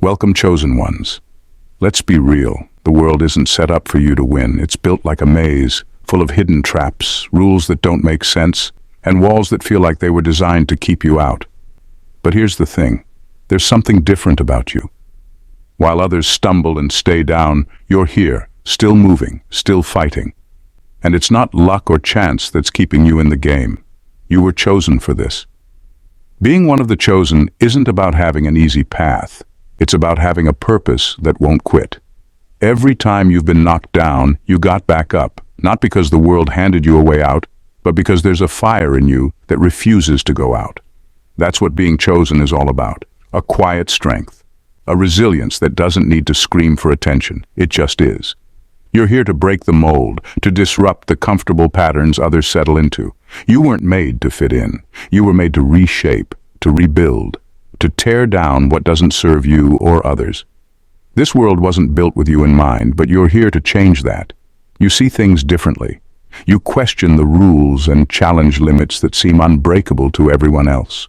Welcome, chosen ones. Let's be real. The world isn't set up for you to win. It's built like a maze, full of hidden traps, rules that don't make sense, and walls that feel like they were designed to keep you out. But here's the thing. There's something different about you. While others stumble and stay down, you're here, still moving, still fighting. And it's not luck or chance that's keeping you in the game. You were chosen for this. Being one of the chosen isn't about having an easy path. It's about having a purpose that won't quit. Every time you've been knocked down, you got back up, not because the world handed you a way out, but because there's a fire in you that refuses to go out. That's what being chosen is all about. A quiet strength. A resilience that doesn't need to scream for attention. It just is. You're here to break the mold, to disrupt the comfortable patterns others settle into. You weren't made to fit in. You were made to reshape, to rebuild, to tear down what doesn't serve you or others. This world wasn't built with you in mind, but you're here to change that. You see things differently. You question the rules and challenge limits that seem unbreakable to everyone else.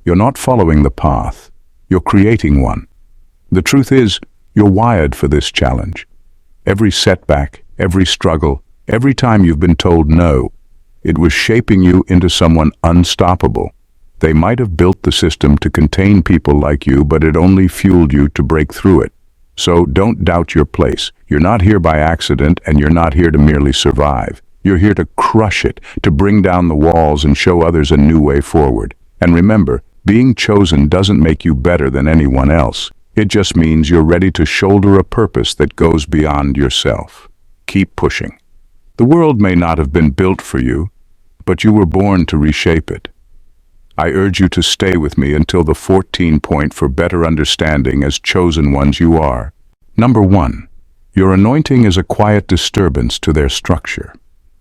You're not following the path. You're creating one. The truth is, you're wired for this challenge. Every setback, every struggle, every time you've been told no, it was shaping you into someone unstoppable. They might have built the system to contain people like you, but it only fueled you to break through it. So don't doubt your place. You're not here by accident, and you're not here to merely survive. You're here to crush it, to bring down the walls and show others a new way forward. And remember, being chosen doesn't make you better than anyone else. It just means you're ready to shoulder a purpose that goes beyond yourself. Keep pushing. The world may not have been built for you, but you were born to reshape it. I urge you to stay with me until the 14 point for better understanding as chosen ones you are. Number 1. Your anointing is a quiet disturbance to their structure.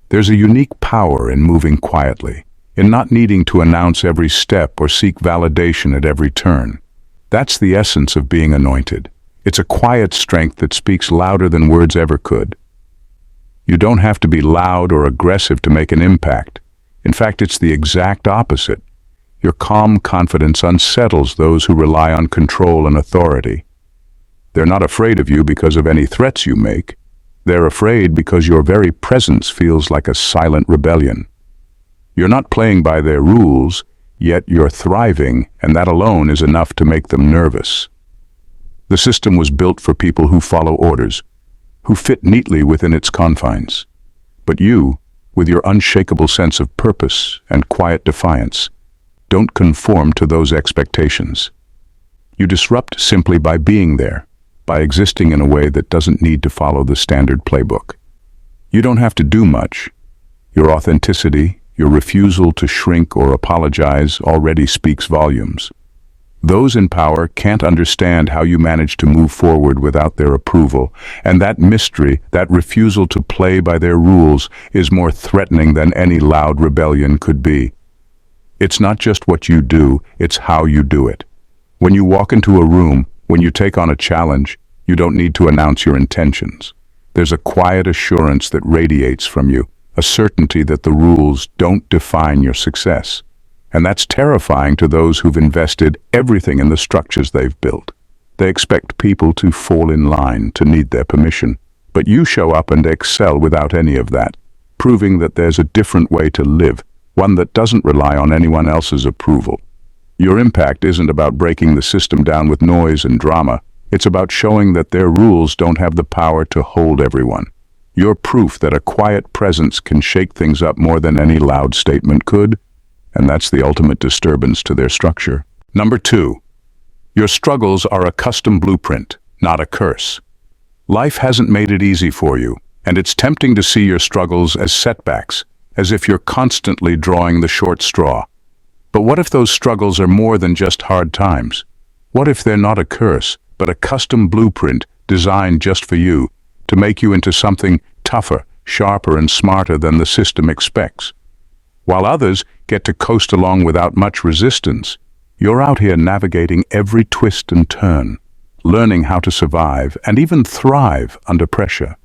There's a unique power in moving quietly, in not needing to announce every step or seek validation at every turn. That's the essence of being anointed. It's a quiet strength that speaks louder than words ever could. You don't have to be loud or aggressive to make an impact. In fact, it's the exact opposite. Your calm confidence unsettles those who rely on control and authority. They're not afraid of you because of any threats you make. They're afraid because your very presence feels like a silent rebellion. You're not playing by their rules, yet you're thriving, and that alone is enough to make them nervous. The system was built for people who follow orders, who fit neatly within its confines. But you, with your unshakable sense of purpose and quiet defiance, don't conform to those expectations. You disrupt simply by being there, by existing in a way that doesn't need to follow the standard playbook. You don't have to do much. Your authenticity, your refusal to shrink or apologize already speaks volumes. Those in power can't understand how you manage to move forward without their approval, and that mystery, that refusal to play by their rules, is more threatening than any loud rebellion could be. It's not just what you do, it's how you do it. When you walk into a room, when you take on a challenge, you don't need to announce your intentions. There's a quiet assurance that radiates from you, a certainty that the rules don't define your success. And that's terrifying to those who've invested everything in the structures they've built. They expect people to fall in line, to need their permission. But you show up and excel without any of that, proving that there's a different way to live, one that doesn't rely on anyone else's approval. Your impact isn't about breaking the system down with noise and drama. It's about showing that their rules don't have the power to hold everyone. You're proof that a quiet presence can shake things up more than any loud statement could, and that's the ultimate disturbance to their structure. Number 2. Your struggles are a custom blueprint, not a curse. Life hasn't made it easy for you, and it's tempting to see your struggles as setbacks, as if you're constantly drawing the short straw. But what if those struggles are more than just hard times? What if they're not a curse, but a custom blueprint designed just for you, to make you into something tougher, sharper, and smarter than the system expects? While others get to coast along without much resistance, you're out here navigating every twist and turn, learning how to survive and even thrive under pressure.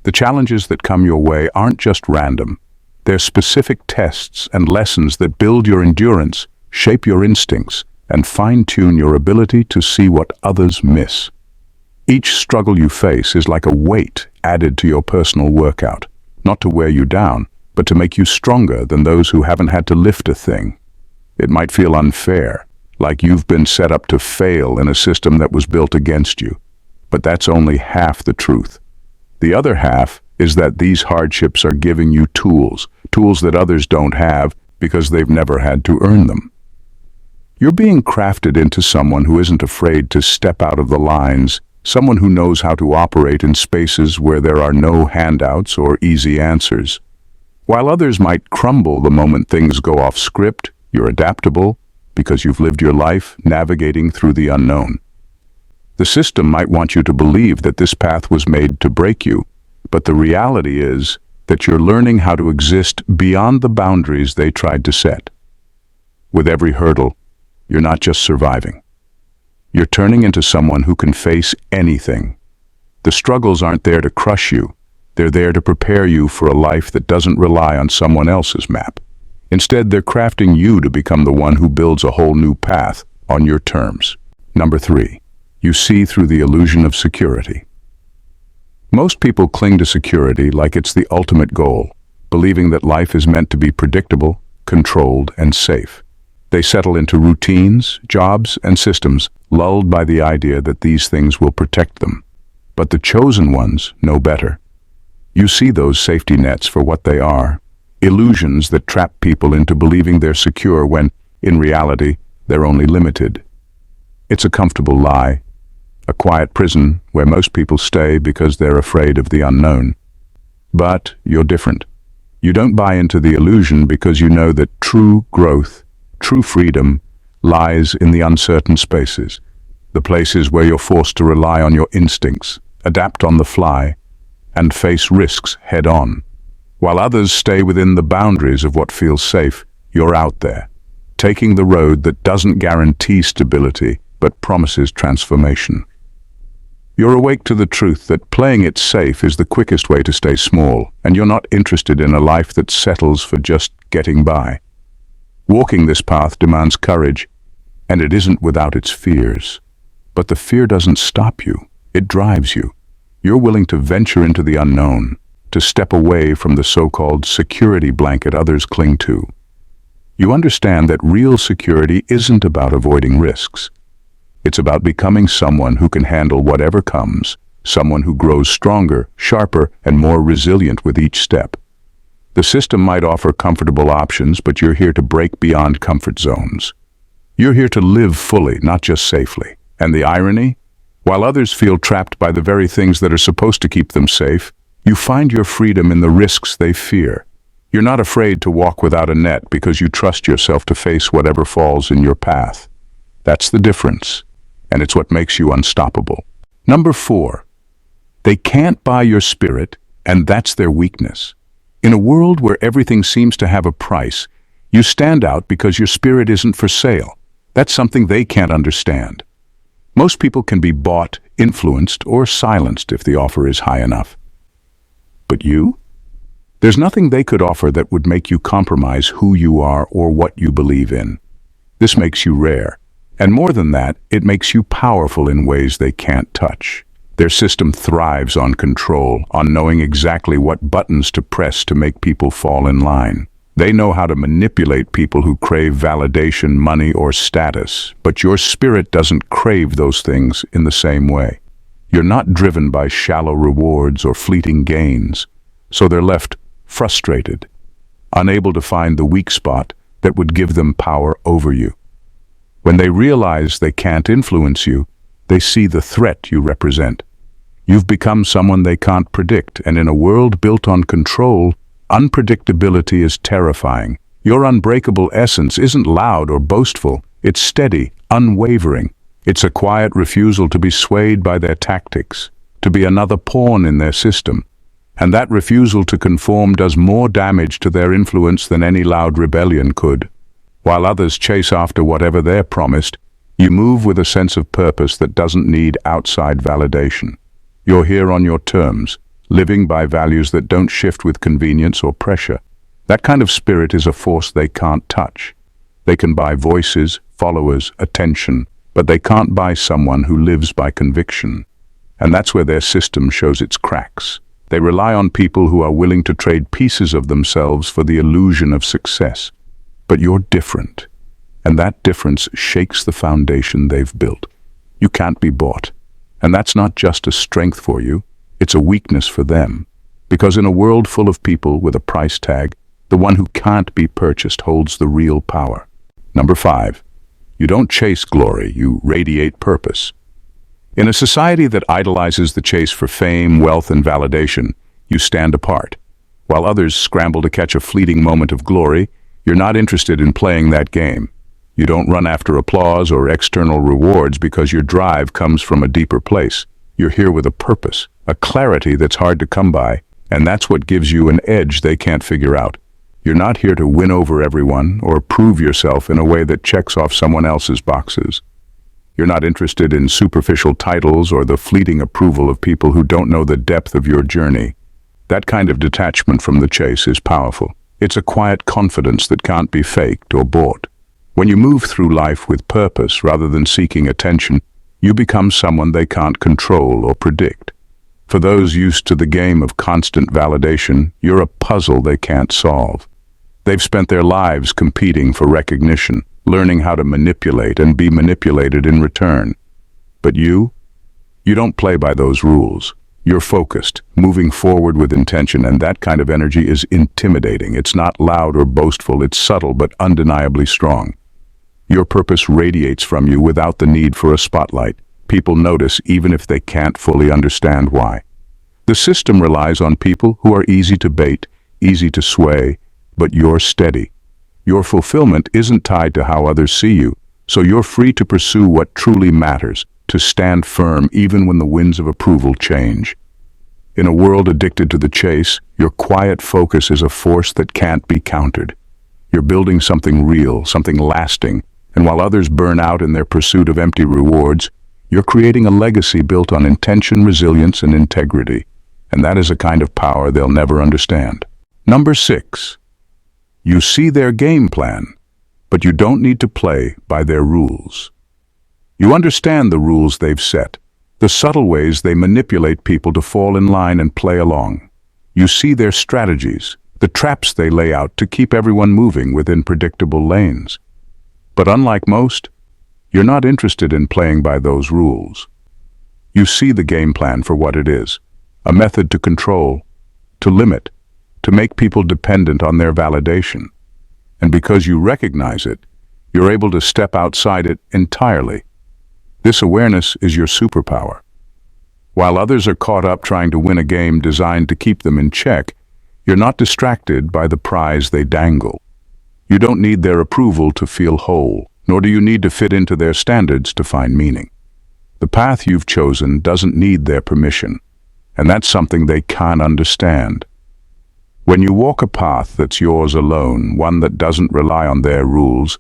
The challenges that come your way aren't just random. They're specific tests and lessons that build your endurance, shape your instincts, and fine-tune your ability to see what others miss. Each struggle you face is like a weight added to your personal workout, not to wear you down, but to make you stronger than those who haven't had to lift a thing. It might feel unfair, like you've been set up to fail in a system that was built against you, but that's only half the truth. The other half is that these hardships are giving you tools that others don't have because they've never had to earn them. You're being crafted into someone who isn't afraid to step out of the lines, someone who knows how to operate in spaces where there are no handouts or easy answers. While others might crumble the moment things go off script, you're adaptable because you've lived your life navigating through the unknown. The system might want you to believe that this path was made to break you, but the reality is that you're learning how to exist beyond the boundaries they tried to set. With every hurdle, you're not just surviving. You're turning into someone who can face anything. The struggles aren't there to crush you. They're there to prepare you for a life that doesn't rely on someone else's map. Instead, they're crafting you to become the one who builds a whole new path on your terms. Number 3, you see through the illusion of security. Most people cling to security like it's the ultimate goal, believing that life is meant to be predictable, controlled, and safe. They settle into routines, jobs, and systems, lulled by the idea that these things will protect them. But the chosen ones know better. You see those safety nets for what they are, illusions that trap people into believing they're secure when, in reality, they're only limited. It's a comfortable lie, a quiet prison where most people stay because they're afraid of the unknown. But you're different. You don't buy into the illusion because you know that true growth, true freedom, lies in the uncertain spaces, the places where you're forced to rely on your instincts, adapt on the fly, and face risks head-on. While others stay within the boundaries of what feels safe, you're out there, taking the road that doesn't guarantee stability but promises transformation. You're awake to the truth that playing it safe is the quickest way to stay small, and you're not interested in a life that settles for just getting by. Walking this path demands courage, and it isn't without its fears. But the fear doesn't stop you, it drives you. You're willing to venture into the unknown, to step away from the so-called security blanket others cling to. You understand that real security isn't about avoiding risks. It's about becoming someone who can handle whatever comes, someone who grows stronger, sharper, and more resilient with each step. The system might offer comfortable options, but you're here to break beyond comfort zones. You're here to live fully, not just safely. And the irony? While others feel trapped by the very things that are supposed to keep them safe, you find your freedom in the risks they fear. You're not afraid to walk without a net because you trust yourself to face whatever falls in your path. That's the difference, and it's what makes you unstoppable. Number 4, they can't buy your spirit, and that's their weakness. In a world where everything seems to have a price, you stand out because your spirit isn't for sale. That's something they can't understand. Most people can be bought, influenced, or silenced if the offer is high enough. But you? There's nothing they could offer that would make you compromise who you are or what you believe in. This makes you rare. And more than that, it makes you powerful in ways they can't touch. Their system thrives on control, on knowing exactly what buttons to press to make people fall in line. They know how to manipulate people who crave validation, money, or status, but your spirit doesn't crave those things in the same way. You're not driven by shallow rewards or fleeting gains, so they're left frustrated, unable to find the weak spot that would give them power over you. When they realize they can't influence you, they see the threat you represent. You've become someone they can't predict, and in a world built on control, unpredictability is terrifying. Your unbreakable essence isn't loud or boastful, it's steady, unwavering. It's a quiet refusal to be swayed by their tactics, to be another pawn in their system. And that refusal to conform does more damage to their influence than any loud rebellion could. While others chase after whatever they're promised, you move with a sense of purpose that doesn't need outside validation. You're here on your terms, living by values that don't shift with convenience or pressure. That kind of spirit is a force they can't touch. They can buy voices, followers, attention, but they can't buy someone who lives by conviction. And that's where their system shows its cracks. They rely on people who are willing to trade pieces of themselves for the illusion of success. But you're different, and that difference shakes the foundation they've built. You can't be bought. And that's not just a strength for you, it's a weakness for them. Because in a world full of people with a price tag, the one who can't be purchased holds the real power. Number 5. You don't chase glory, you radiate purpose. In a society that idolizes the chase for fame, wealth, and validation, you stand apart. While others scramble to catch a fleeting moment of glory, you're not interested in playing that game. You don't run after applause or external rewards because your drive comes from a deeper place. You're here with a purpose, a clarity that's hard to come by, and that's what gives you an edge they can't figure out. You're not here to win over everyone or prove yourself in a way that checks off someone else's boxes. You're not interested in superficial titles or the fleeting approval of people who don't know the depth of your journey. That kind of detachment from the chase is powerful. It's a quiet confidence that can't be faked or bought. When you move through life with purpose rather than seeking attention, you become someone they can't control or predict. For those used to the game of constant validation, you're a puzzle they can't solve. They've spent their lives competing for recognition, learning how to manipulate and be manipulated in return. But you don't play by those rules. You're focused, moving forward with intention, and that kind of energy is intimidating. It's not loud or boastful, it's subtle but undeniably strong. Your purpose radiates from you without the need for a spotlight. People notice even if they can't fully understand why. The system relies on people who are easy to bait, easy to sway, but you're steady. Your fulfillment isn't tied to how others see you, so you're free to pursue what truly matters, to stand firm even when the winds of approval change. In a world addicted to the chase, your quiet focus is a force that can't be countered. You're building something real, something lasting, and while others burn out in their pursuit of empty rewards, you're creating a legacy built on intention, resilience, and integrity. And that is a kind of power they'll never understand. Number 6. You see their game plan, but you don't need to play by their rules. You understand the rules they've set, the subtle ways they manipulate people to fall in line and play along. You see their strategies, the traps they lay out to keep everyone moving within predictable lanes. But unlike most, you're not interested in playing by those rules. You see the game plan for what it is, a method to control, to limit, to make people dependent on their validation. And because you recognize it, you're able to step outside it entirely. This awareness is your superpower. While others are caught up trying to win a game designed to keep them in check, you're not distracted by the prize they dangle. You don't need their approval to feel whole, nor do you need to fit into their standards to find meaning. The path you've chosen doesn't need their permission, and that's something they can't understand. When you walk a path that's yours alone, one that doesn't rely on their rules,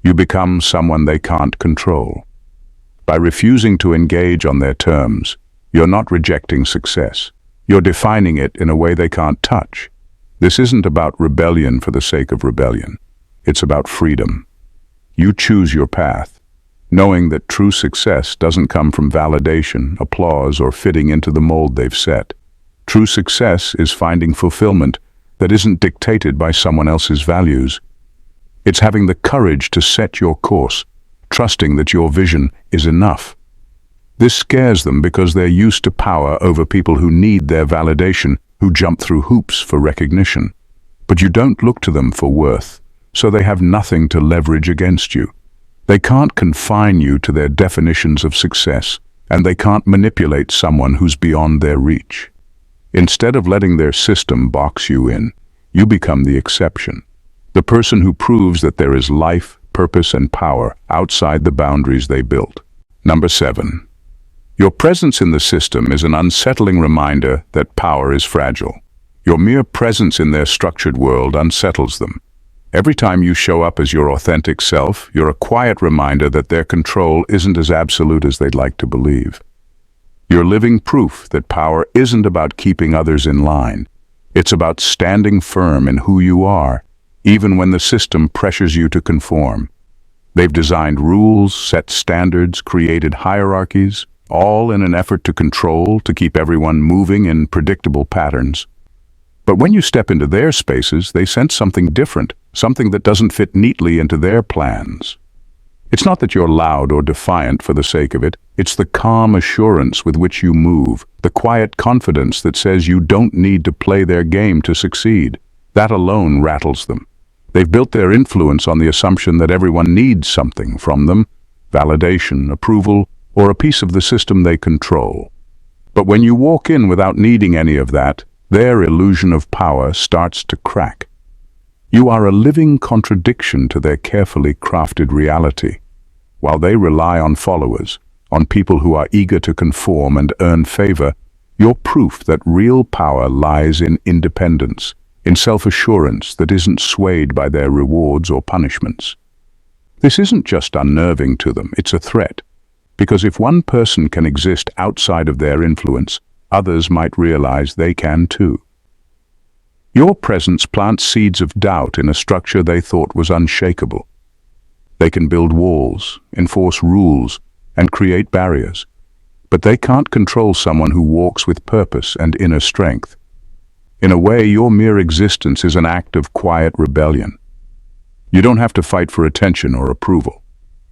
you become someone they can't control. By refusing to engage on their terms, you're not rejecting success. You're defining it in a way they can't touch. This isn't about rebellion for the sake of rebellion. It's about freedom. You choose your path, knowing that true success doesn't come from validation, applause, or fitting into the mold they've set. True success is finding fulfillment that isn't dictated by someone else's values. It's having the courage to set your course, trusting that your vision is enough. This scares them because they're used to power over people who need their validation, who jump through hoops for recognition. But you don't look to them for worth, so they have nothing to leverage against you. They can't confine you to their definitions of success, and they can't manipulate someone who's beyond their reach. Instead of letting their system box you in, you become the exception. The person who proves that there is life, purpose, and power outside the boundaries they built. Number 7. Your presence in the system is an unsettling reminder that power is fragile. Your mere presence in their structured world unsettles them. Every time you show up as your authentic self, you're a quiet reminder that their control isn't as absolute as they'd like to believe. You're living proof that power isn't about keeping others in line. It's about standing firm in who you are, even when the system pressures you to conform. They've designed rules, set standards, created hierarchies, all in an effort to control, to keep everyone moving in predictable patterns. But when you step into their spaces, they sense something different, something that doesn't fit neatly into their plans. It's not that you're loud or defiant for the sake of it. It's the calm assurance with which you move, the quiet confidence that says you don't need to play their game to succeed. That alone rattles them. They've built their influence on the assumption that everyone needs something from them, validation, approval, or a piece of the system they control. But when you walk in without needing any of that, their illusion of power starts to crack. You are a living contradiction to their carefully crafted reality. While they rely on followers, on people who are eager to conform and earn favor, you're proof that real power lies in independence, in self-assurance that isn't swayed by their rewards or punishments. This isn't just unnerving to them, it's a threat. Because if one person can exist outside of their influence, others might realize they can too. Your presence plants seeds of doubt in a structure they thought was unshakable. They can build walls, enforce rules, and create barriers. But they can't control someone who walks with purpose and inner strength. In a way, your mere existence is an act of quiet rebellion. You don't have to fight for attention or approval.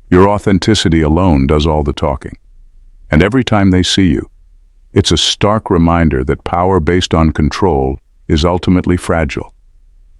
Your authenticity alone does all the talking. And every time they see you, it's a stark reminder that power based on control is ultimately fragile,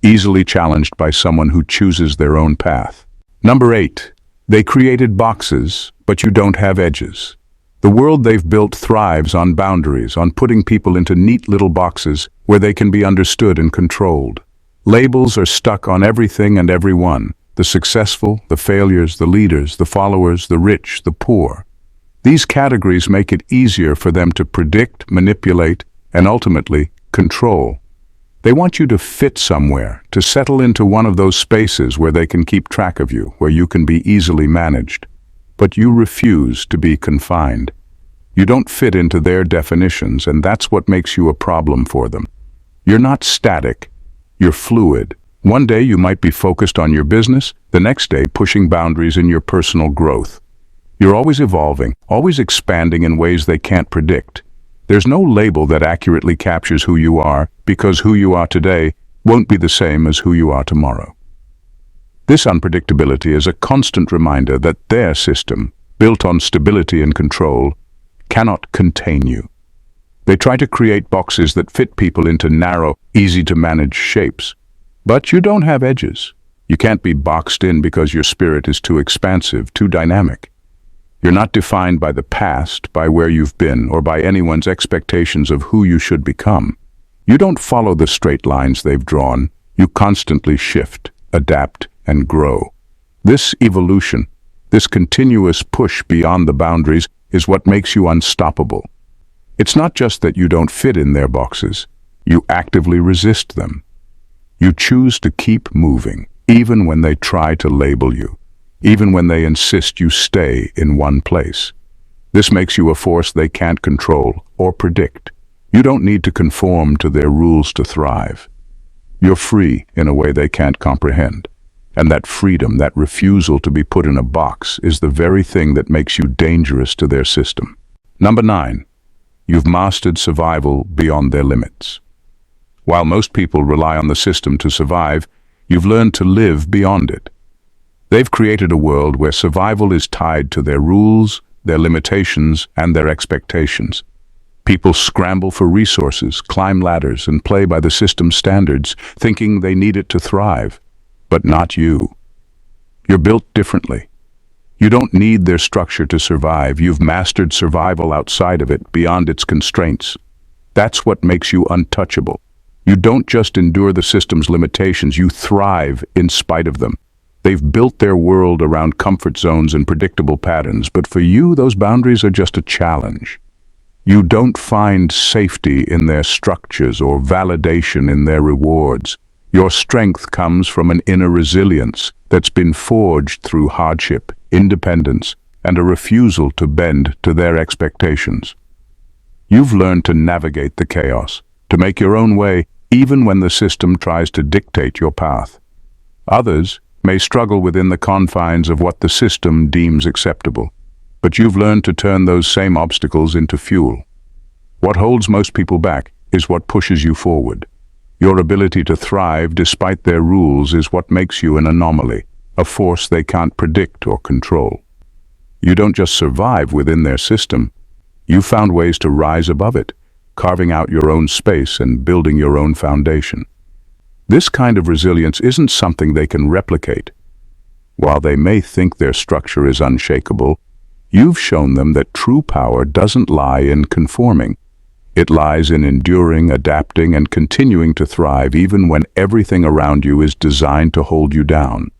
easily challenged by someone who chooses their own path. Number 8. They created boxes, but you don't have edges. The world they've built thrives on boundaries, on putting people into neat little boxes where they can be understood and controlled. Labels are stuck on everything and everyone, the successful, the failures, the leaders, the followers, the rich, the poor. These categories make it easier for them to predict, manipulate, and ultimately control. They want you to fit somewhere, to settle into one of those spaces where they can keep track of you, where you can be easily managed. But you refuse to be confined. You don't fit into their definitions, and that's what makes you a problem for them. You're not static. You're fluid. One day you might be focused on your business, the next day pushing boundaries in your personal growth. You're always evolving, always expanding in ways they can't predict. There's no label that accurately captures who you are, because who you are today won't be the same as who you are tomorrow. This unpredictability is a constant reminder that their system, built on stability and control, cannot contain you. They try to create boxes that fit people into narrow, easy-to-manage shapes. But you don't have edges. You can't be boxed in because your spirit is too expansive, too dynamic. You're not defined by the past, by where you've been, or by anyone's expectations of who you should become. You don't follow the straight lines they've drawn. You constantly shift, adapt, and grow. This evolution, this continuous push beyond the boundaries, is what makes you unstoppable. It's not just that you don't fit in their boxes. You actively resist them. You choose to keep moving, even when they try to label you, even when they insist you stay in one place. This makes you a force they can't control or predict. You don't need to conform to their rules to thrive. You're free in a way they can't comprehend. And that freedom, that refusal to be put in a box, is the very thing that makes you dangerous to their system. Number 9. You've mastered survival beyond their limits. While most people rely on the system to survive, you've learned to live beyond it. They've created a world where survival is tied to their rules, their limitations, and their expectations. People scramble for resources, climb ladders, and play by the system's standards, thinking they need it to thrive. But not you. You're built differently. You don't need their structure to survive. You've mastered survival outside of it, beyond its constraints. That's what makes you untouchable. You don't just endure the system's limitations, you thrive in spite of them. They've built their world around comfort zones and predictable patterns, but for you, those boundaries are just a challenge. You don't find safety in their structures or validation in their rewards. Your strength comes from an inner resilience that's been forged through hardship, independence, and a refusal to bend to their expectations. You've learned to navigate the chaos, to make your own way even when the system tries to dictate your path. Others, may struggle within the confines of what the system deems acceptable. But you've learned to turn those same obstacles into fuel. What holds most people back is what pushes you forward. Your ability to thrive despite their rules is what makes you an anomaly, a force they can't predict or control. You don't just survive within their system, you've found ways to rise above it, carving out your own space and building your own foundation. This kind of resilience isn't something they can replicate. While they may think their structure is unshakable, you've shown them that true power doesn't lie in conforming. It lies in enduring, adapting, and continuing to thrive even when everything around you is designed to hold you down.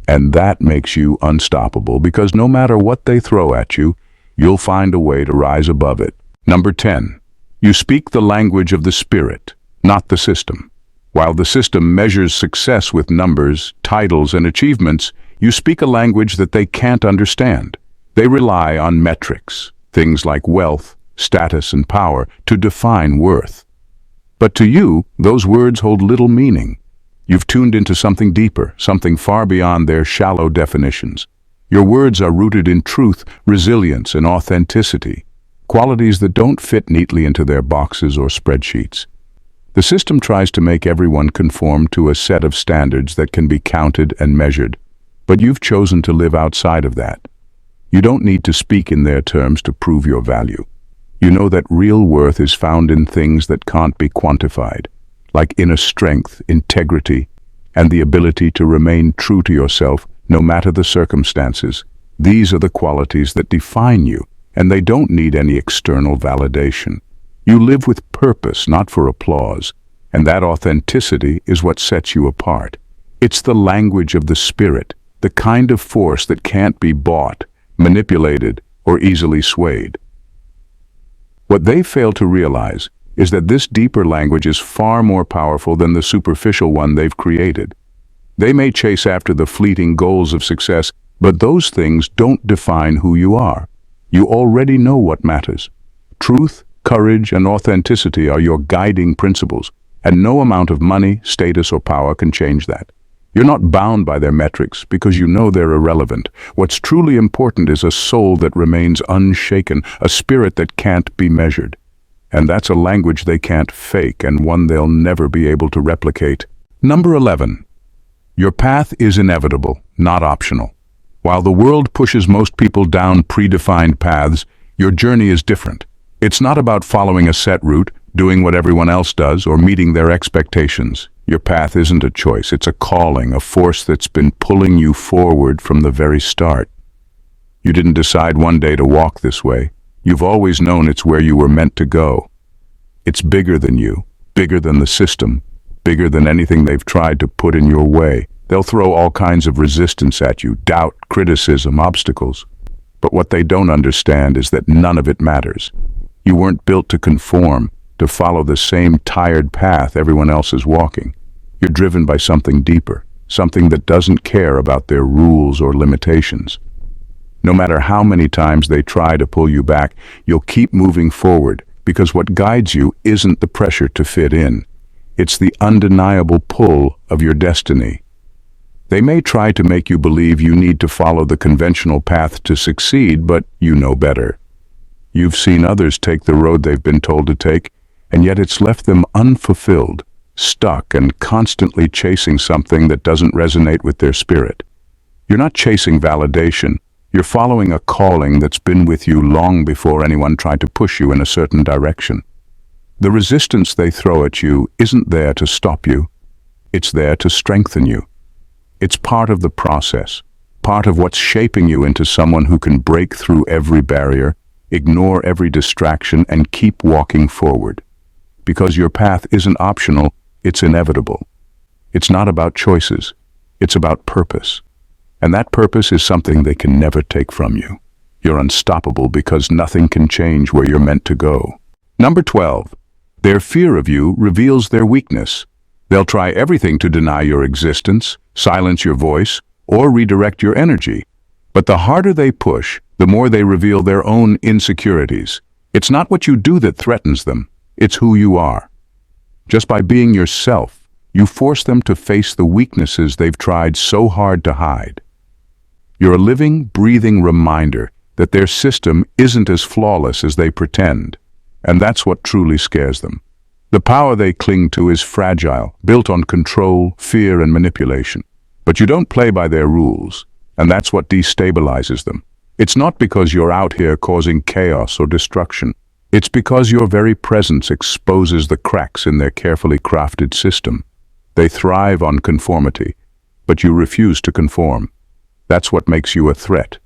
And that makes you unstoppable because no matter what they throw at you, you'll find a way to rise above it. Number 10. You speak the language of the spirit, not the system. While the system measures success with numbers, titles, and achievements, you speak a language that they can't understand. They rely on metrics, things like wealth, status, and power, to define worth. But to you, those words hold little meaning. You've tuned into something deeper, something far beyond their shallow definitions. Your words are rooted in truth, resilience, and authenticity, qualities that don't fit neatly into their boxes or spreadsheets. The system tries to make everyone conform to a set of standards that can be counted and measured, but you've chosen to live outside of that. You don't need to speak in their terms to prove your value. You know that real worth is found in things that can't be quantified, like inner strength, integrity, and the ability to remain true to yourself no matter the circumstances. These are the qualities that define you, and they don't need any external validation. You live with purpose, not for applause, and that authenticity is what sets you apart. It's the language of the spirit, the kind of force that can't be bought, manipulated, or easily swayed. What they fail to realize is that this deeper language is far more powerful than the superficial one they've created. They may chase after the fleeting goals of success, but those things don't define who you are. You already know what matters. Truth, courage, and authenticity are your guiding principles, and no amount of money, status, or power can change that. You're not bound by their metrics because you know they're irrelevant. What's truly important is a soul that remains unshaken, a spirit that can't be measured. And that's a language they can't fake and one they'll never be able to replicate. Number 11. Your path is inevitable, not optional. While the world pushes most people down predefined paths, your journey is different. It's not about following a set route, doing what everyone else does, or meeting their expectations. Your path isn't a choice, it's a calling, a force that's been pulling you forward from the very start. You didn't decide one day to walk this way. You've always known it's where you were meant to go. It's bigger than you, bigger than the system, bigger than anything they've tried to put in your way. They'll throw all kinds of resistance at you, doubt, criticism, obstacles. But what they don't understand is that none of it matters. You weren't built to conform, to follow the same tired path everyone else is walking. You're driven by something deeper, something that doesn't care about their rules or limitations. No matter how many times they try to pull you back, you'll keep moving forward because what guides you isn't the pressure to fit in. It's the undeniable pull of your destiny. They may try to make you believe you need to follow the conventional path to succeed, but you know better. You've seen others take the road they've been told to take, and yet it's left them unfulfilled, stuck, and constantly chasing something that doesn't resonate with their spirit. You're not chasing validation. You're following a calling that's been with you long before anyone tried to push you in a certain direction. The resistance they throw at you isn't there to stop you. It's there to strengthen you. It's part of the process, part of what's shaping you into someone who can break through every barrier, ignore every distraction, and keep walking forward. Because your path isn't optional, it's inevitable. It's not about choices, it's about purpose. And that purpose is something they can never take from you. You're unstoppable because nothing can change where you're meant to go. Number 12. Their fear of you reveals their weakness. They'll try everything to deny your existence, silence your voice, or redirect your energy. But the harder they push, the more they reveal their own insecurities. It's not what you do that threatens them, it's who you are. Just by being yourself, You force them to face the weaknesses they've tried so hard to hide. You're a living, breathing reminder that their system isn't as flawless as they pretend, and that's what truly scares them. The power they cling to is fragile, built on control, fear, and manipulation. But you don't play by their rules, and that's what destabilizes them. It's not because you're out here causing chaos or destruction. It's because your very presence exposes the cracks in their carefully crafted system. They thrive on conformity, but you refuse to conform. That's what makes you a threat.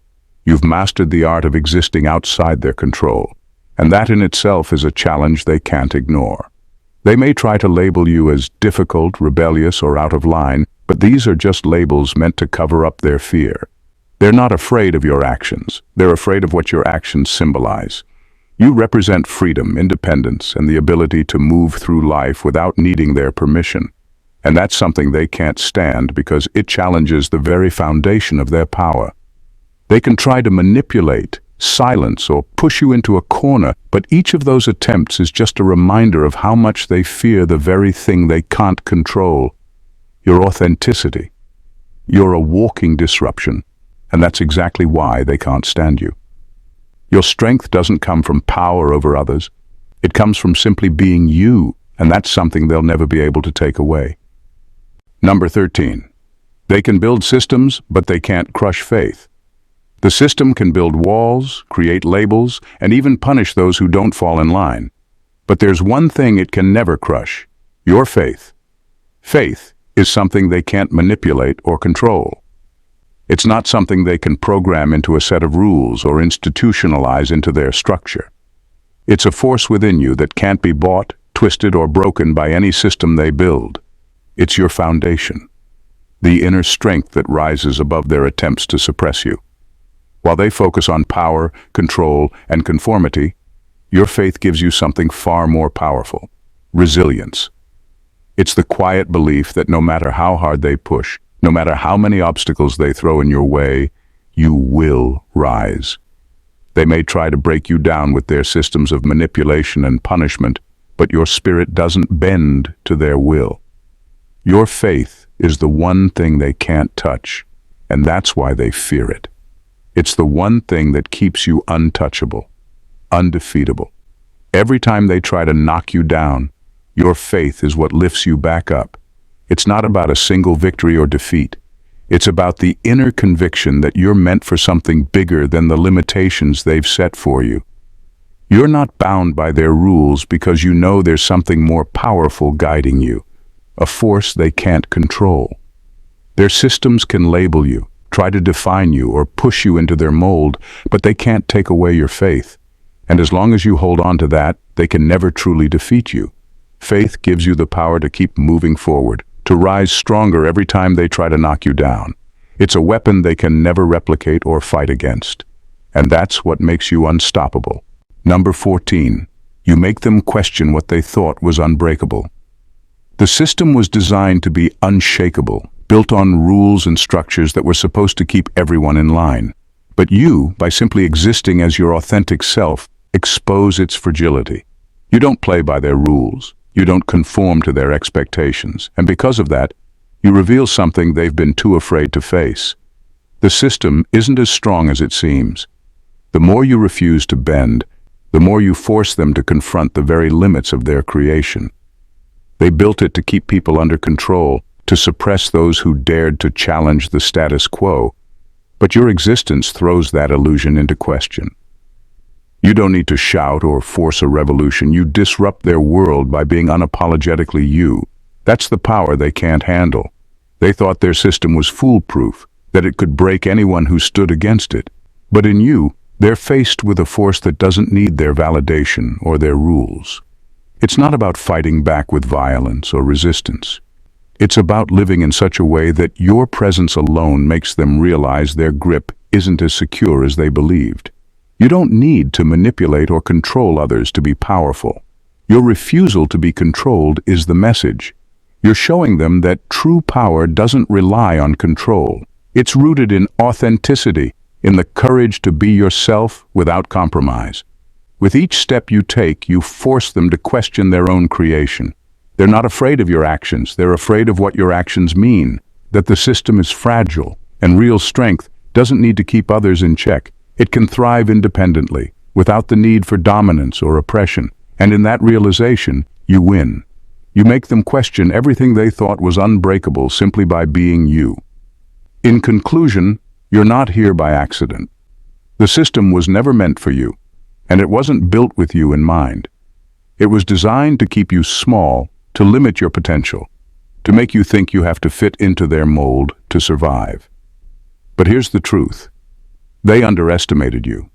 You've mastered the art of existing outside their control, and that in itself is a challenge they can't ignore. They may try to label you as difficult, rebellious, or out of line, but these are just labels meant to cover up their fear. They're not afraid of your actions. They're afraid of what your actions symbolize. You represent freedom, independence, and the ability to move through life without needing their permission. And that's something they can't stand because it challenges the very foundation of their power. They can try to manipulate, silence, or push you into a corner, but each of those attempts is just a reminder of how much they fear the very thing they can't control: your authenticity. You're a walking disruption, and that's exactly why they can't stand you. Your strength doesn't come from power over others. It comes from simply being you, and that's something they'll never be able to take away. Number 13. They can build systems, but they can't crush faith. The system can build walls, create labels, and even punish those who don't fall in line. But there's one thing it can never crush: your faith. Faith is something they can't manipulate or control. It's not something they can program into a set of rules or institutionalize into their structure. It's a force within you that can't be bought, twisted, or broken by any system they build. It's your foundation, the inner strength that rises above their attempts to suppress you. While they focus on power, control, and conformity, your faith gives you something far more powerful: resilience. It's the quiet belief that no matter how hard they push, no matter how many obstacles they throw in your way, you will rise. They may try to break you down with their systems of manipulation and punishment, but your spirit doesn't bend to their will. Your faith is the one thing they can't touch, and that's why they fear it. It's the one thing that keeps you untouchable, undefeatable. Every time they try to knock you down, your faith is what lifts you back up. It's not about a single victory or defeat. It's about the inner conviction that you're meant for something bigger than the limitations they've set for you. You're not bound by their rules because you know there's something more powerful guiding you, a force they can't control. Their systems can label you, try to define you, or push you into their mold, but they can't take away your faith. And as long as you hold on to that, they can never truly defeat you. Faith gives you the power to keep moving forward, to rise stronger every time they try to knock you down. It's a weapon they can never replicate or fight against. And that's what makes you unstoppable. Number 14. You make them question what they thought was unbreakable. The system was designed to be unshakable, built on rules and structures that were supposed to keep everyone in line. But you, by simply existing as your authentic self, expose its fragility. You don't play by their rules. You don't conform to their expectations, and because of that, you reveal something they've been too afraid to face. The system isn't as strong as it seems. The more you refuse to bend, the more you force them to confront the very limits of their creation. They built it to keep people under control, to suppress those who dared to challenge the status quo. But your existence throws that illusion into question. You don't need to shout or force a revolution. You disrupt their world by being unapologetically you. That's the power they can't handle. They thought their system was foolproof, that it could break anyone who stood against it. But in you, they're faced with a force that doesn't need their validation or their rules. It's not about fighting back with violence or resistance. It's about living in such a way that your presence alone makes them realize their grip isn't as secure as they believed. You don't need to manipulate or control others to be powerful. Your refusal to be controlled is the message. You're showing them that true power doesn't rely on control. It's rooted in authenticity, in the courage to be yourself without compromise. With each step you take, you force them to question their own creation. They're not afraid of your actions, they're afraid of what your actions mean, that the system is fragile, and real strength doesn't need to keep others in check. It can thrive independently, without the need for dominance or oppression, and in that realization, you win. You make them question everything they thought was unbreakable simply by being you. In conclusion, you're not here by accident. The system was never meant for you, and it wasn't built with you in mind. It was designed to keep you small, to limit your potential, to make you think you have to fit into their mold to survive. But here's the truth. They underestimated you.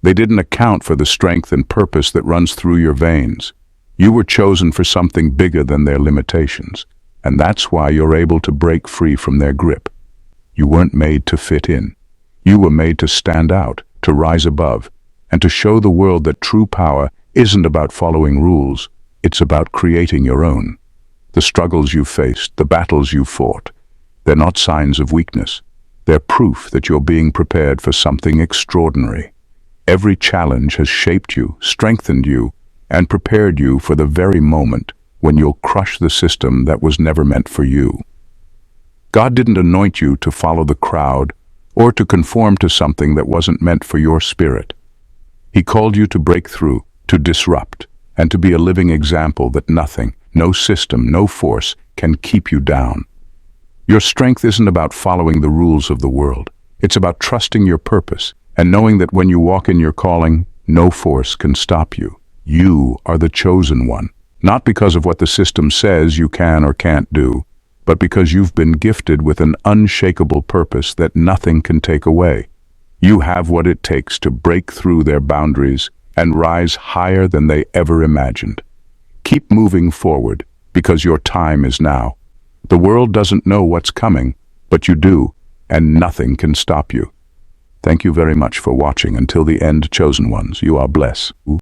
They didn't account for the strength and purpose that runs through your veins. You were chosen for something bigger than their limitations, and that's why you're able to break free from their grip. You weren't made to fit in. You were made to stand out, to rise above, and to show the world that true power isn't about following rules. It's about creating your own. The struggles you faced, the battles you fought, they're not signs of weakness. They're proof that you're being prepared for something extraordinary. Every challenge has shaped you, strengthened you, and prepared you for the very moment when you'll crush the system that was never meant for you. God didn't anoint you to follow the crowd or to conform to something that wasn't meant for your spirit. He called you to break through, to disrupt, and to be a living example that nothing, no system, no force can keep you down. Your strength isn't about following the rules of the world. It's about trusting your purpose and knowing that when you walk in your calling, no force can stop you. You are the chosen one, not because of what the system says you can or can't do, but because you've been gifted with an unshakable purpose that nothing can take away. You have what it takes to break through their boundaries and rise higher than they ever imagined. Keep moving forward, because your time is now. The world doesn't know what's coming, but you do, and nothing can stop you. Thank you very much for watching until the end, chosen ones. You are blessed.